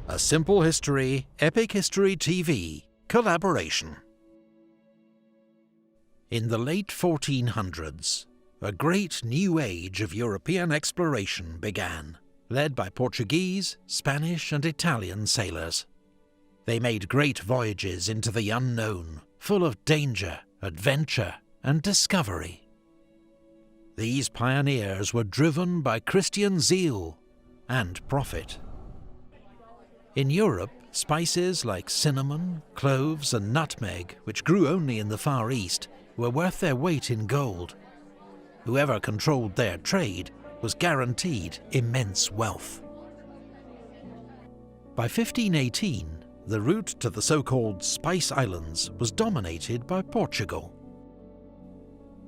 A Simple History, Epic History TV collaboration. In the late 1400s, a great new age of European exploration began, led by Portuguese, Spanish and Italian sailors. They made great voyages into the unknown, full of danger, adventure and discovery. These pioneers were driven by Christian zeal and profit. In Europe, spices like cinnamon, cloves and nutmeg, which grew only in the Far East, were worth their weight in gold. Whoever controlled their trade was guaranteed immense wealth. By 1518, the route to the so-called Spice Islands was dominated by Portugal.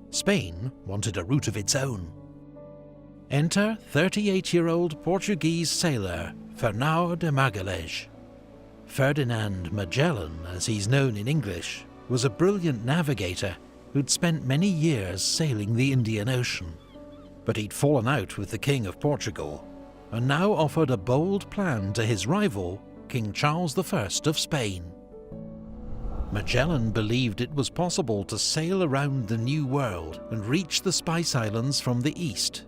Spain wanted a route of its own. Enter 38-year-old Portuguese sailor Fernão de Magallan. Ferdinand Magellan, as he's known in English, was a brilliant navigator who'd spent many years sailing the Indian Ocean. But he'd fallen out with the King of Portugal, and now offered a bold plan to his rival, King Charles I of Spain. Magellan believed it was possible to sail around the New World and reach the Spice Islands from the east,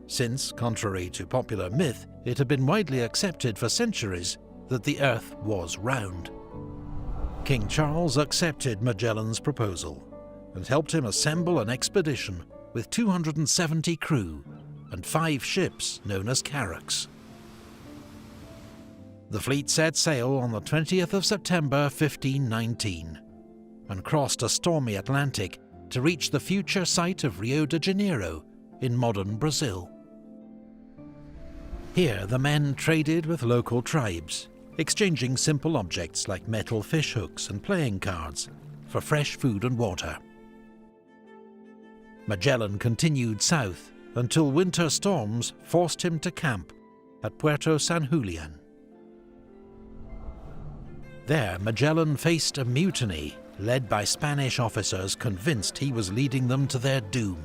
since, contrary to popular myth, it had been widely accepted for centuries that the Earth was round. King Charles accepted Magellan's proposal and helped him assemble an expedition with 270 crew and 5 ships known as carracks. The fleet set sail on the 20th of September 1519 and crossed a stormy Atlantic to reach the future site of Rio de Janeiro in modern Brazil. Here the men traded with local tribes, exchanging simple objects like metal fish hooks and playing cards for fresh food and water. Magellan continued south until winter storms forced him to camp at Puerto San Julian. There, Magellan faced a mutiny led by Spanish officers convinced he was leading them to their doom.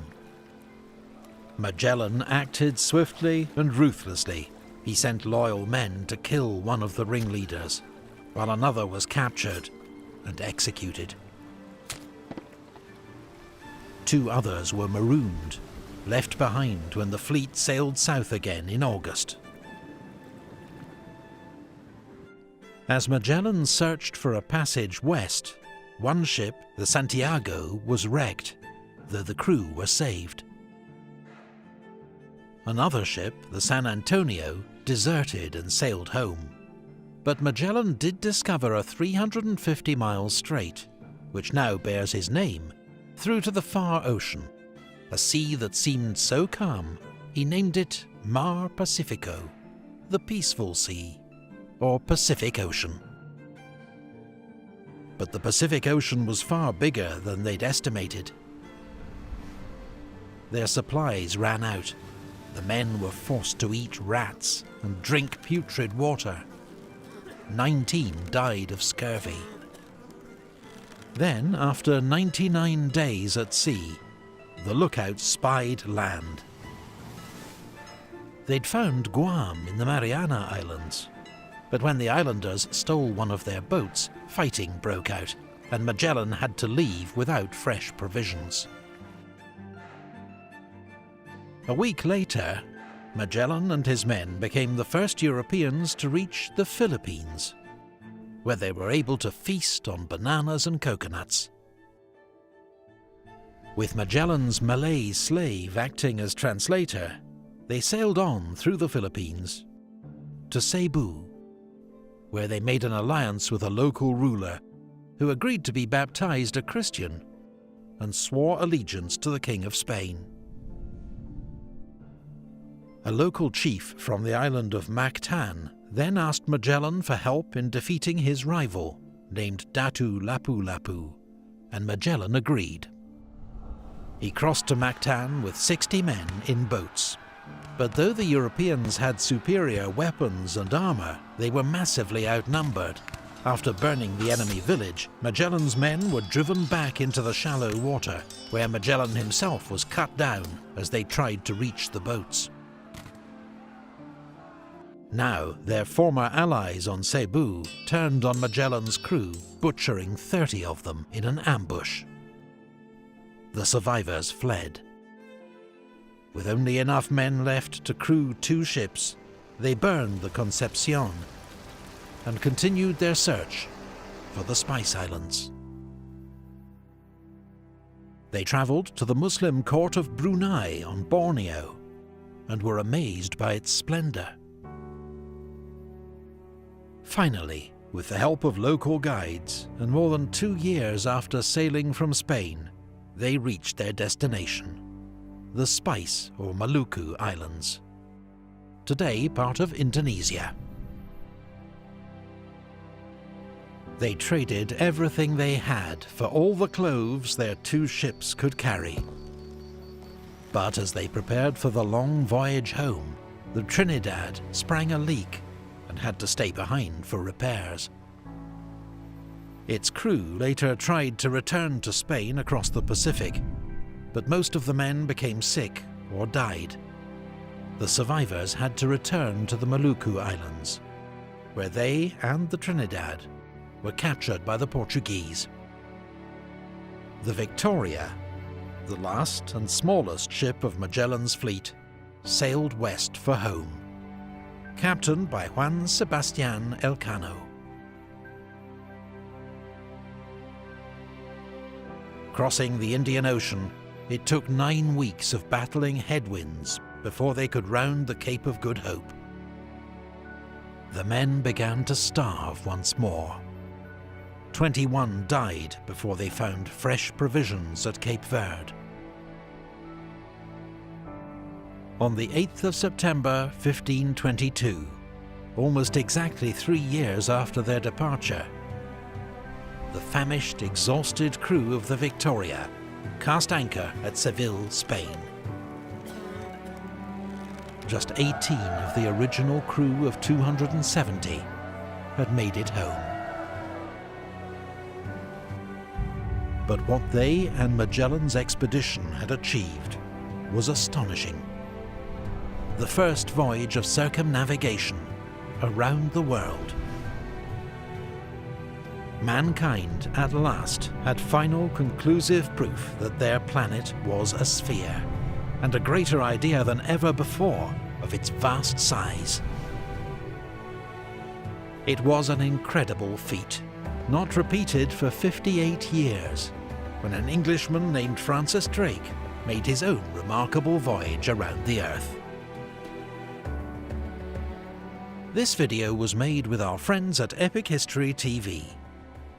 Magellan acted swiftly and ruthlessly. He sent loyal men to kill one of the ringleaders, while another was captured and executed. 2 others were marooned, left behind when the fleet sailed south again in August. As Magellan searched for a passage west, one ship, the Santiago, was wrecked, though the crew were saved. Another ship, the San Antonio, deserted and sailed home. But Magellan did discover a 350-mile strait, which now bears his name, through to the far ocean, a sea that seemed so calm, he named it Mar Pacifico, the Peaceful Sea, or Pacific Ocean. But the Pacific Ocean was far bigger than they'd estimated. Their supplies ran out. The men were forced to eat rats and drink putrid water. 19 died of scurvy. Then, after 99 days at sea, the lookouts spied land. They'd found Guam in the Mariana Islands, but when the islanders stole one of their boats, fighting broke out, and Magellan had to leave without fresh provisions. A week later, Magellan and his men became the first Europeans to reach the Philippines, where they were able to feast on bananas and coconuts. With Magellan's Malay slave acting as translator, they sailed on through the Philippines to Cebu, where they made an alliance with a local ruler who agreed to be baptized a Christian and swore allegiance to the King of Spain. A local chief from the island of Mactan then asked Magellan for help in defeating his rival, named Datu Lapu-Lapu, and Magellan agreed. He crossed to Mactan with 60 men in boats. But though the Europeans had superior weapons and armour, they were massively outnumbered. After burning the enemy village, Magellan's men were driven back into the shallow water, where Magellan himself was cut down as they tried to reach the boats. Now, their former allies on Cebu turned on Magellan's crew, butchering 30 of them in an ambush. The survivors fled. With only enough men left to crew 2 ships, they burned the Concepcion and continued their search for the Spice Islands. They travelled to the Muslim court of Brunei on Borneo and were amazed by its splendour. Finally, with the help of local guides, and more than 2 years after sailing from Spain, they reached their destination, the Spice or Maluku Islands, today part of Indonesia. They traded everything they had for all the cloves their 2 ships could carry. But as they prepared for the long voyage home, the Trinidad sprang a leak and had to stay behind for repairs. Its crew later tried to return to Spain across the Pacific, but most of the men became sick or died. The survivors had to return to the Maluku Islands, where they and the Trinidad were captured by the Portuguese. The Victoria, the last and smallest ship of Magellan's fleet, sailed west for home, captained by Juan Sebastián Elcano. Crossing the Indian Ocean, it took 9 weeks of battling headwinds before they could round the Cape of Good Hope. The men began to starve once more. 21 died before they found fresh provisions at Cape Verde. On the 8th of September 1522, almost exactly 3 years after their departure, the famished, exhausted crew of the Victoria cast anchor at Seville, Spain. Just 18 of the original crew of 270 had made it home. But what they and Magellan's expedition had achieved was astonishing. The first voyage of circumnavigation around the world. Mankind at last had final conclusive proof that their planet was a sphere, and a greater idea than ever before of its vast size. It was an incredible feat, not repeated for 58 years, when an Englishman named Francis Drake made his own remarkable voyage around the Earth. This video was made with our friends at Epic History TV.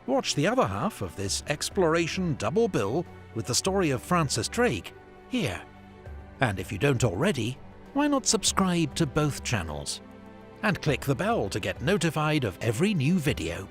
Watch the other half of this exploration double bill with the story of Francis Drake here. And if you don't already, why not subscribe to both channels? And click the bell to get notified of every new video.